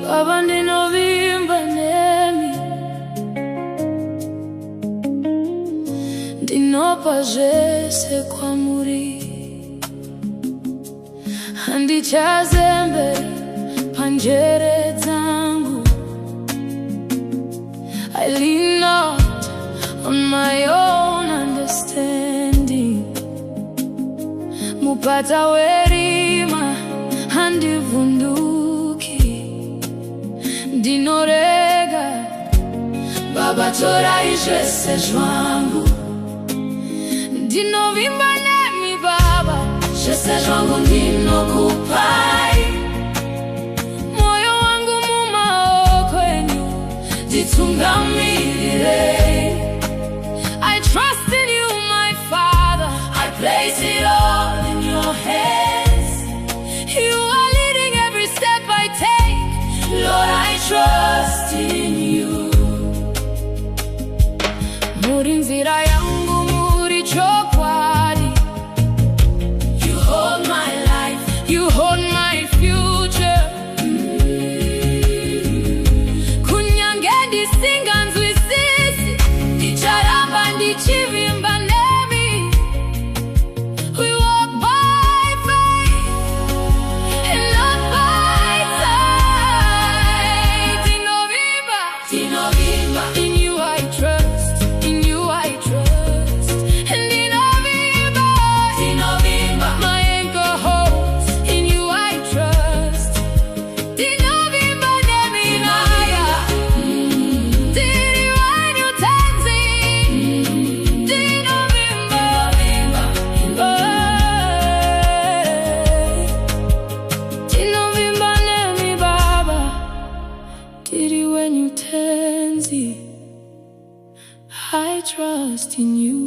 Baba Ndinovimba Nemwi, ndinopa zvese kwamuri. Handichazembera panjere dzangu. I lean not on my own understanding. Mupata werima handivhunduki. Ndinorega Baba torai zvese zvangu. Ndinovimba Nemwi Baba, zvese zvangu ndinokupai. Moyo wangu mumaoko enyu, nditungamirire. I trust in you, my Father. I place it all in your hands. You are leading every step I take. Lord, I trust in you. Muri nzira yangu, muri chokwadi. You hold my life, you hold my future. Kunyange ndisinga nzwisisi, ndicharamba ndichivimba nemi. We walk by faith and not by sight. Ndinovimba, Ndinovimba, in you I trust, in you I trust. And Ndinovimba, Ndinovimba, my anchor holds, in you I trust. Ndinovimba Nemwi Baba, ndiri wanyu tanzi. Ndinovimba, Ndinovimba Nemwi Baba, ndiri wenyu tanzi. I trust in you.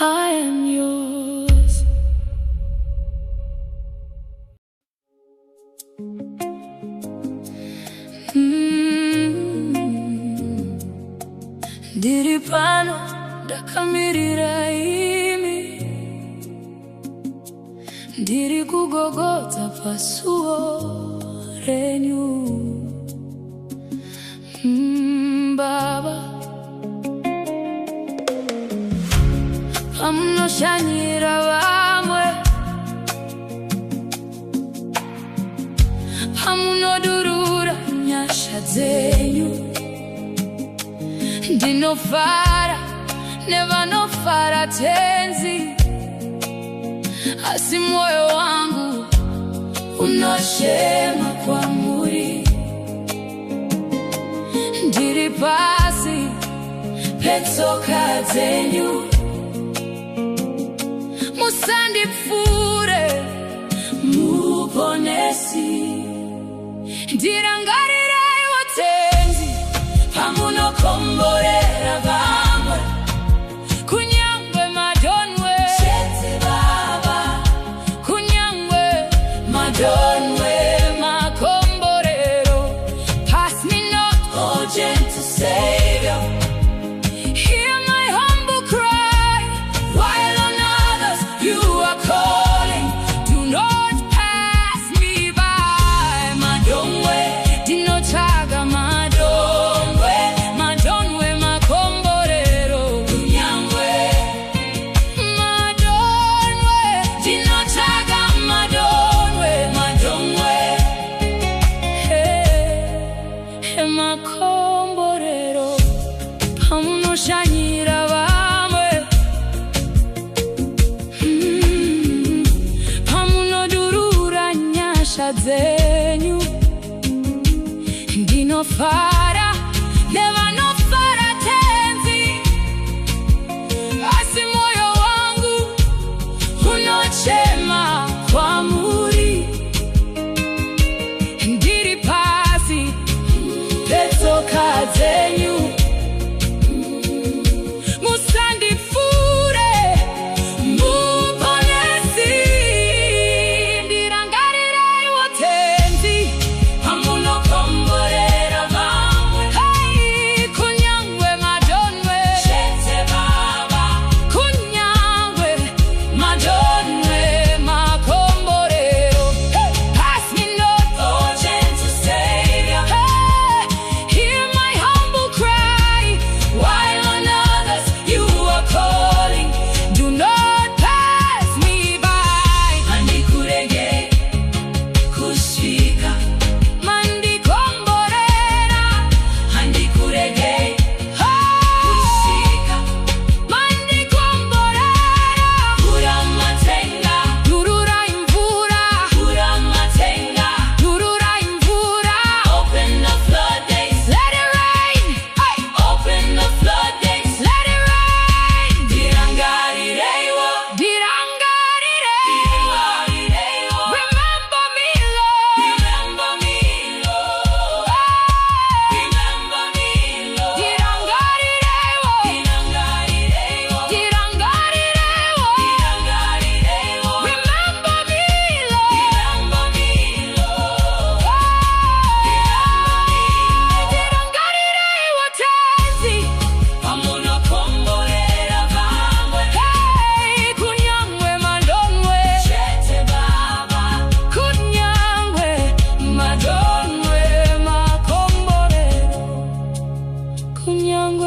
I am yours. Ndiri pano ndakamirira imi. Ndiri kugogodza pasuo renyu. Baba, pamunoshanyira vamwe, pamunodurura nyasha dzenyu. Ndinofara nevanofara tenzi, asi moyo wangu unoshema kwamuri. Ndiri pasi petsoka dzenyu. Musandipfure muponesi. Ndirangarirei utenzi pamunokomborera vamwe. Kunyangwe madonwe chete Baba, kunyangwe madonwe makomborero. Pass me not, oh gentle Savior. Hear my humble cry, while on others you are calling. Do not pass me by. Madonwe, dinotaga madonwe, madonwe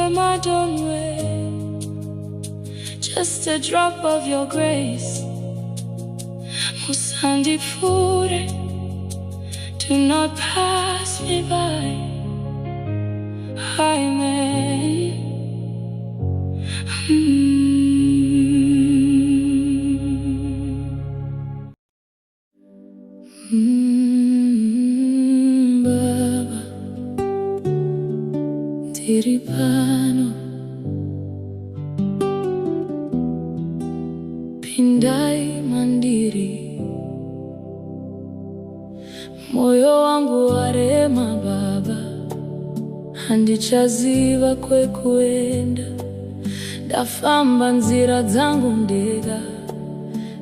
madonwe, just a drop of your grace. Musandifure, do not pass me by. Amen. Baba, tiripano, pindai mandiri, moyo wangu warema Baba, handichaziva kwekuenda, ndafamba nzira dzangu ndega,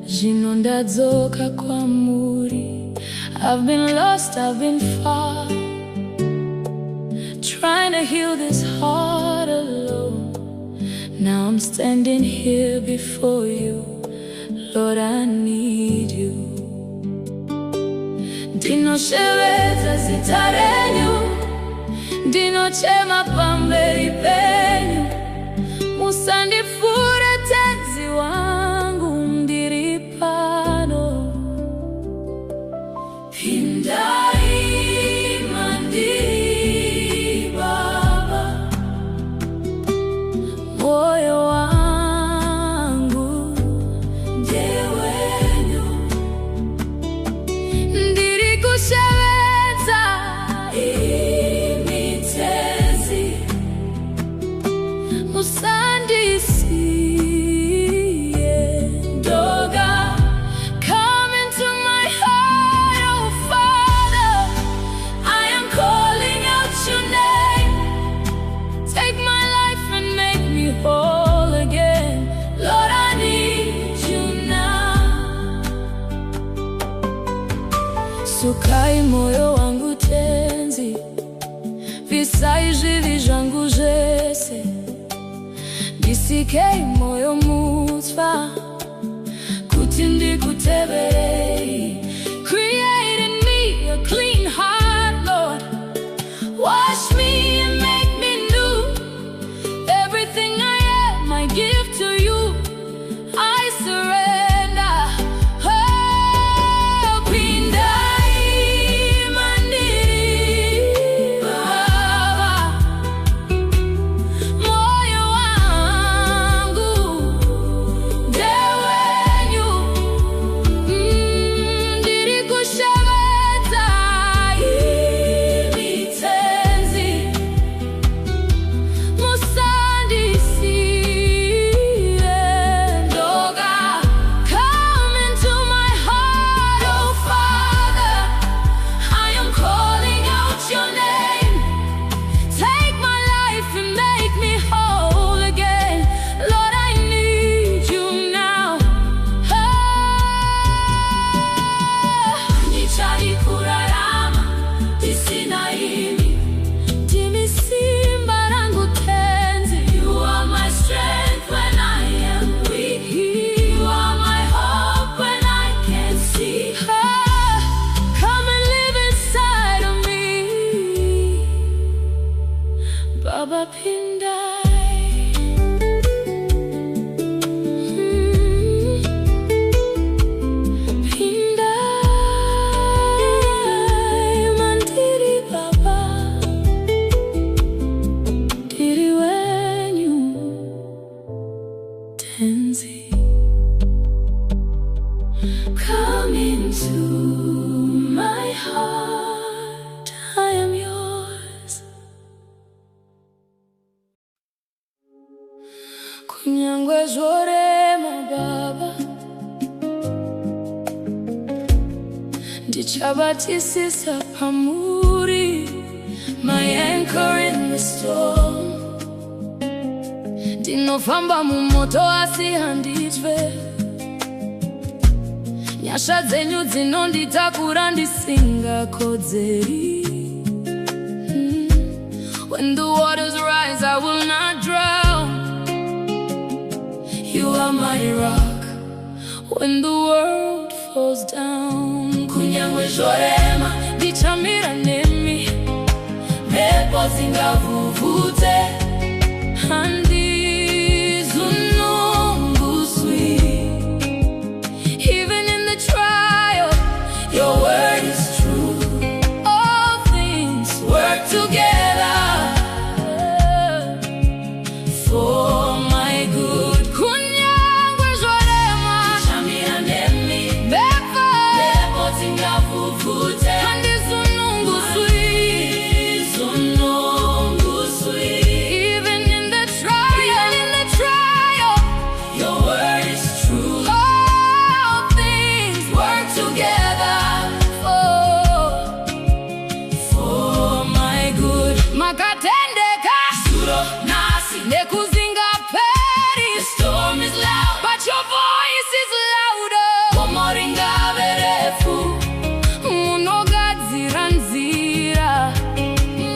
zvino ndadzoka kwa Muri. I've been lost, I've been far, trying to heal this heart alone. Now I'm standing here before you, Lord, I need you. Ndinoshevedza zita renyu, ndinochema pamberi penyu. Musandifure tenzi wangu, ndiri pano. Pindai mandiri Baba, moyo wangu ndewenyu. Ndiri kushevedza imitezi, musandisiye ndoga. Come into my heart, oh Father, I am calling out your name. Take my life and make me whole again. Lord, I need you now. Sukai moyo wangu tenzi, visai zvivi zvangu zvese. Ndisikei moyo mutsva, kuti ndikuteverei. Create in me a clean heart, Lord. Wash me and make me new. Everything I am, I give to you. I surrender. Oh, pindai mandiri Baba, moyo wangu ndewenyu. Ndiri kushevedza imitezi, musandisiye ndoga. Come into my heart, oh Father, I am calling out your name. Take my life and make me whole again. Lord, I need you now. Ndichari kurarama tisina imi, ndimi simba rangu tenzi. You are my strength when I am weak. You are my hope when I can't see. Come and live inside of me, Baba pindai. Pindai mandiri Baba, ndiri wenyu tenzi. Come into my heart, I am yours. Kunyangwe zvorema Baba, ndichabatisisa pamuri, my anchor in the storm. Ndinofamba mumoto asi handityi, nyasha dzenyu dzinonditakura ndisingakodzeri. When the waters rise, I will not drown. You are my rock when the world falls down. Kunyangwe zvorema ndichamira nemi, mhepo dzingavhuvhute, nekuzingaperi. The storm is loud, but your voice is louder. Komoringa berefu, unogadzira nzira.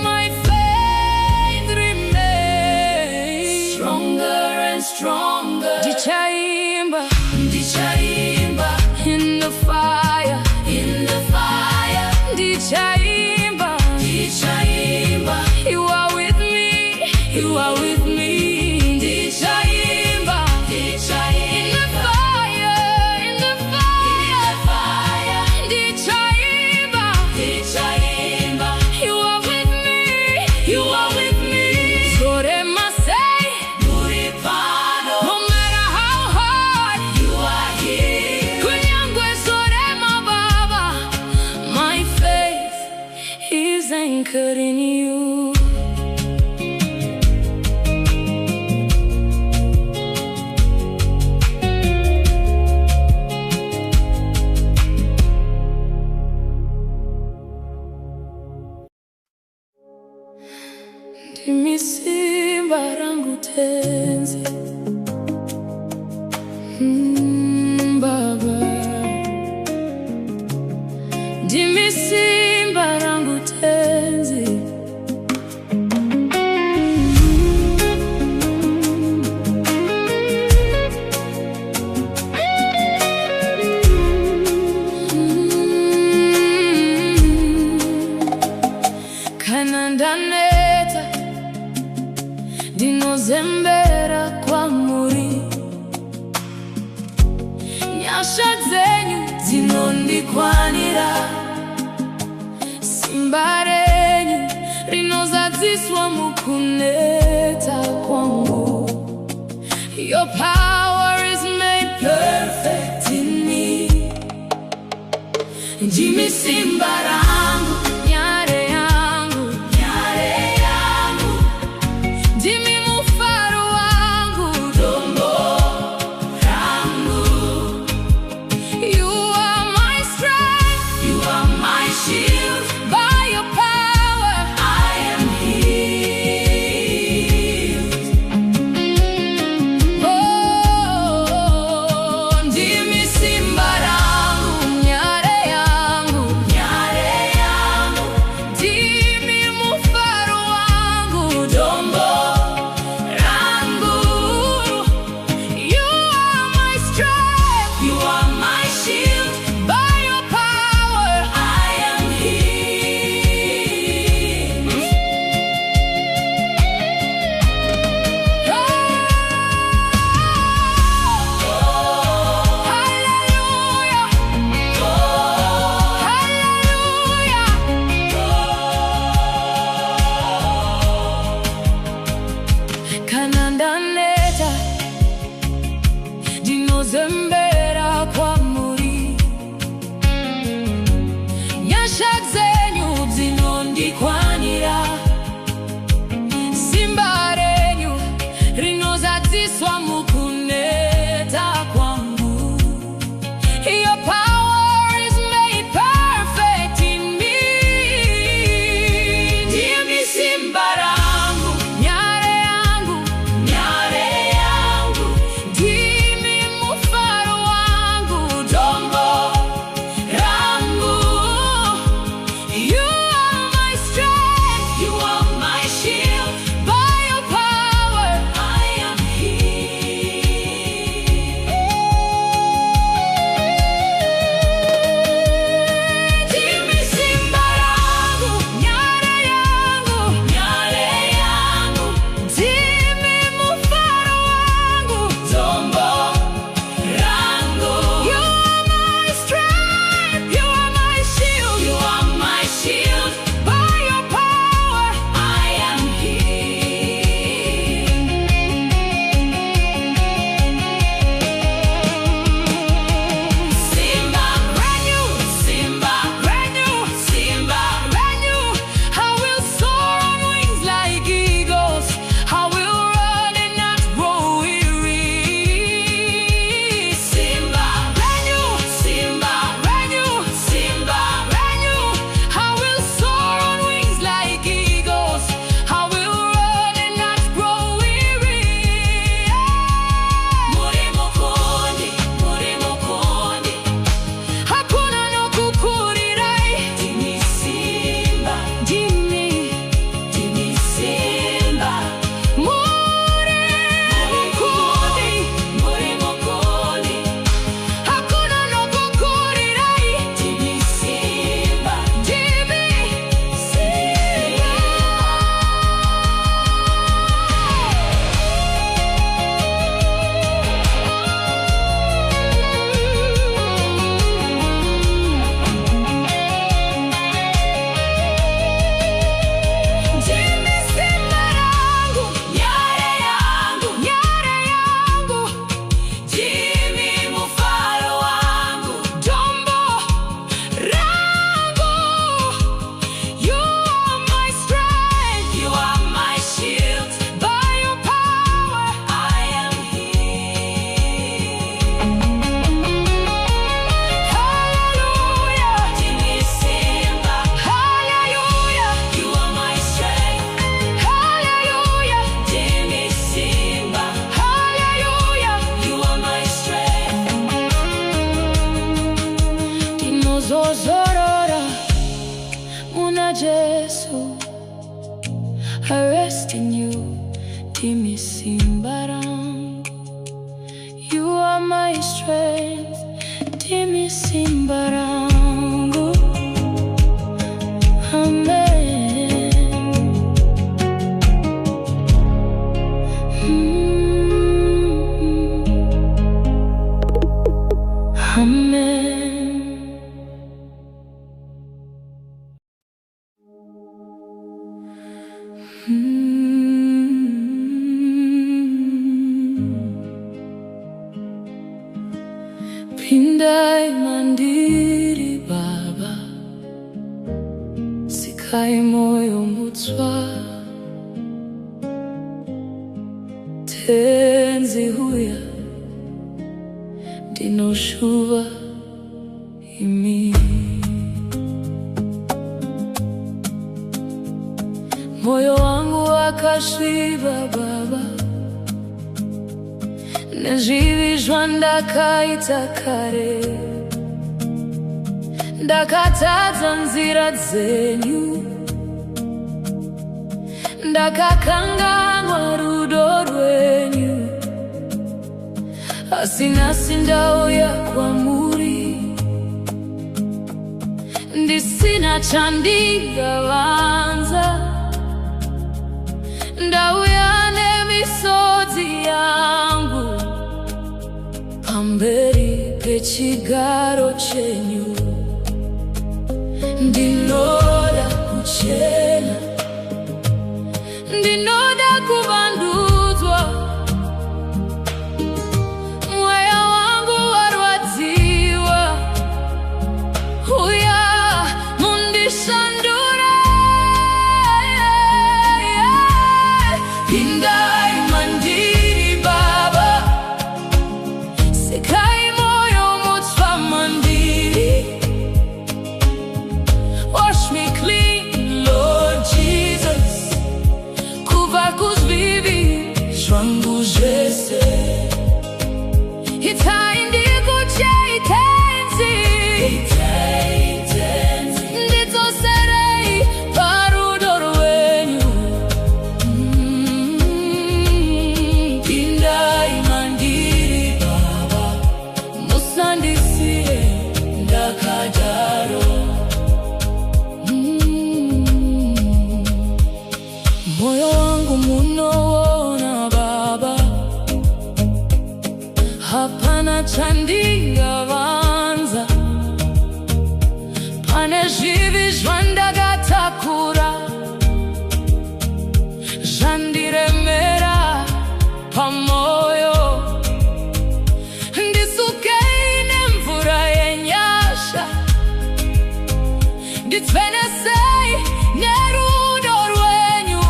My faith remains stronger and stronger. Ndichaimba, ndichaimba in the fire, in the fire. Ndichaimba, ndichaimba. You are with me, you are with me. Ndichaimba, ndichaimba in the fire, in the fire, in the fire. Ndichaimba, ndichaimba. You are with me, you are with me. Zore masei, Muri pano. No matter how hard, you are here. Kunyangwe zore mababa. My faith is anchored in you. Ndimi simba rangu tenzi, Baba. Ndimi simba rangu tenzi. Kana ndaneta, ndinozembera kwa Muri. Nyasha dzenyu dzinondikwanira. Simba renyu rinozadziswa mukuneta kwangu. Your power is made perfect in me. Ndimi simba rangu, nyare yangu, nyare yangu. Ndimi mufaro wangu, dombo rangu. You are my strength, you are my shield. By your power I am healed. Oh, ndimi simba rangu, nyare yangu, nyare yangu. Ndimi mufaro wangu, dombo rangu. You are my strength, you are my shield. By your power I am healed. Oh, hallelujah. Oh, hallelujah. Kana ndaneta, ndinozembera kwa Muri. Nyasha dzenyu dzinondikwanira. Simba renyu rinozadziswa mukuneta kwangu. Your power is made perfect in me. Ndimi simba rangu, nyare yangu, nyare yangu. Ndimi mufaro wangu, dombo rangu. You are my strength, you are my shield. By your power I am healed. simba langu. You are my strength, ndimi simba langu. Amen. Amen. Pindai mandiri Baba, sikai moyo mutswa. Tenzi huya ndinoshuva imi. Moyo wangu wakasviba Baba, nezvivizva ndakaita kare. Ndakatadza nzira dzenyu, ndakakanganwa rudo rwenyu. Asi nhasi ndauya kwamuri, ndisina chandingavanza. Ndauya nemisodzi yangu pamberi pechigaro chenyu. Ndinoda kuchena, ndinoda kuvandudzwa. Mweya wangu warwadziwa, uya mundishandure. Pindai mandiri Baba, sikai moyo mutsva mandiri. Wash me clean, Lord Jesus, kubva kuzvivi zvangu zvese. Itai ndikucheite nzi, ndidzoserei parudo rwenyu. Pindai mandiri Baba, musandisiye ndakadaro. Moyo wangu munoona Baba, hapana chandingavanza. Pane zvivi zvandakatakura, zvandiremera pamoyo. Ndisukei nemvura yenyasha, nditsenesei nerudo rwenyu.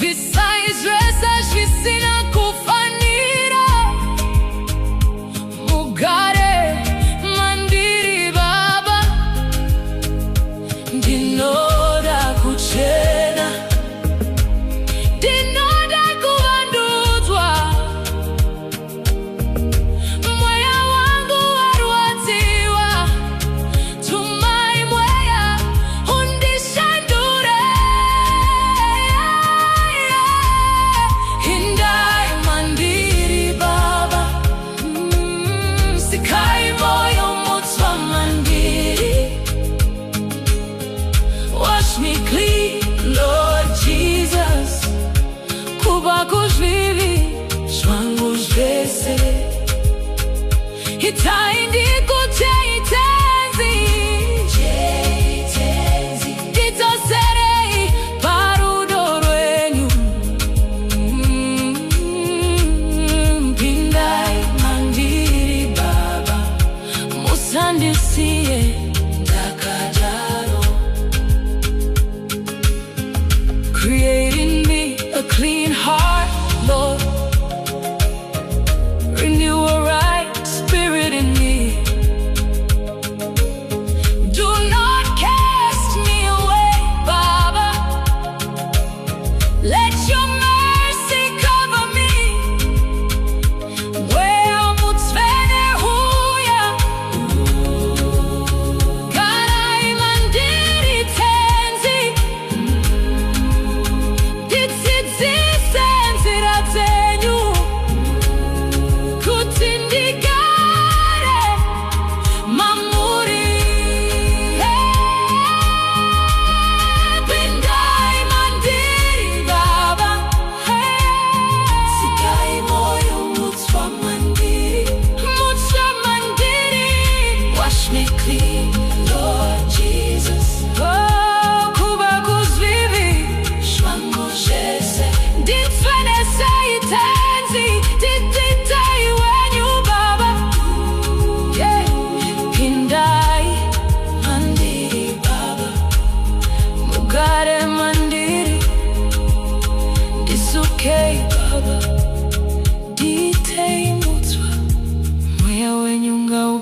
Visai zvese zvisina kufanira, mugare mandiri Baba. Ndinoda kuchena, ndinoda kuvandudzwa. Mweya wangu warwadziwa, tumai mweya undishandure. Pindai mandiri Baba, sikai moyo mutsva mandiri. Wash me clean, Lord Jesus, kubva kuzvivi zvangu zvese. Itai ndikucheite nzi, ndidzoserei parudo rwenyu. Pindai mandiri Baba, musandisiye ndakadaro. Create in me a clean heart, Lord. Renew a right spirit in me. Do not cast me away, Baba. Let your mercy cover me. Where mutsvene huya,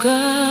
God.